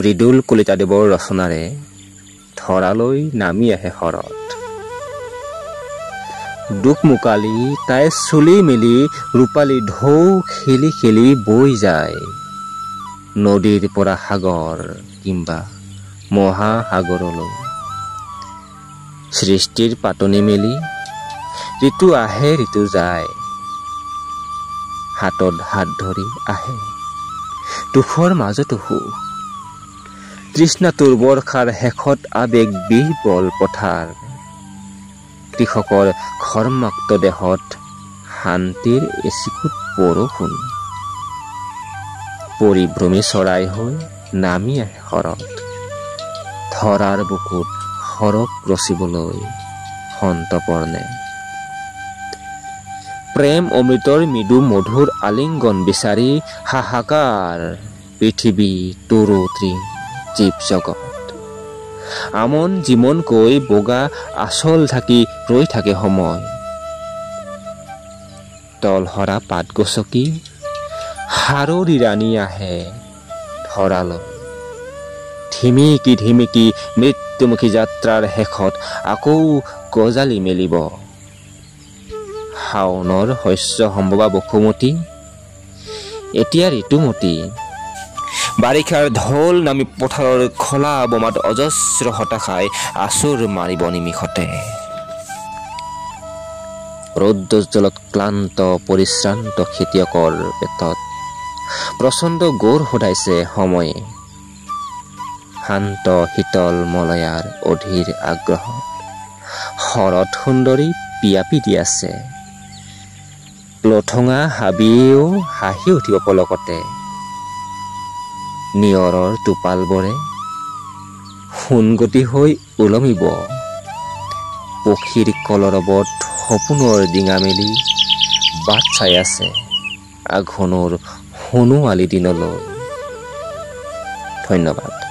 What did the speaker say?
মৃদুল কলিতাদেৱৰ ৰচনাৰে ধৰালৈ নামি আহে শৰৎ। দুখ মুকালি তাই চুলি মেলি ৰূপালী ঢৌ খেলি খেলি বৈ যায় নদীৰ পৰা সাগৰ কিম্বা মহাসাগৰলৈ। সৃষ্টিৰ পাতনি মেলি ঋতু আহে ঋতু যায়, হাতত হাত ধৰি আহে দুখৰ মাজতো সুখ। তৃষ্ণাতুৰ বৰ্ষাৰ শেষত আবেগ বিহ্বল পথাৰ, কৃষকৰ ঘৰ্মাক্ত দেহত শান্তিৰ এচিকুট বৰষুণ। পৰিভ্ৰমী চৰাই হৈ নামি আহে শৰৎ, ধৰাৰ বুকুত সৰগ ৰচিবলৈ সন্তপৰ্ণে। প্ৰেম অমৃতৰ মৃদু মধুৰ আলিংগন বিচাৰি হাহাকাৰ পৃথিৱী তৰুতৃ জীৱ জগত। আমন জিমনকৈ বগা আচল ঢাকি ৰৈ থাকে সময়, তলসৰা পাত গছকি সাৰৰি ৰাণী আহে ধৰালৈ। ধিমিকি ধিমিকি মৃত্যুমুখী যাত্ৰাৰ শেষত আকৌ গজালি মেলিব শাওনৰ শস্য সম্ভৱা বসুমতী। এতিয়া ঋতুমতী বাৰিষাৰ ঢোল নামি পথাৰৰ খলা বোমাত অজস্ৰ হতাশাই আচুৰ মাৰিব নিমিষতে। ৰৌদ্ৰজ্বলত ক্লান্ত পৰিশ্ৰান্ত খেতিয়কৰ পেটত প্ৰচণ্ড গোৰ সদাইছে সময়ে। শান্ত শীতল মলয়াৰ অধীৰ আগ্ৰহত শৰৎ সুন্দৰী পিয়াপি দি আছে। লঠঙা হাবিয়েও হাঁহি উঠিব পলকতে, নিয়ৰৰ টোপালবোৰে সোণগতি হৈ ওলমিব। পক্ষীৰ কলৰৱত সপোনৰ ডিঙা মেলি বাট চাই আছে আঘোণৰ সোণোৱালী দিনলৈ। ধন্যবাদ।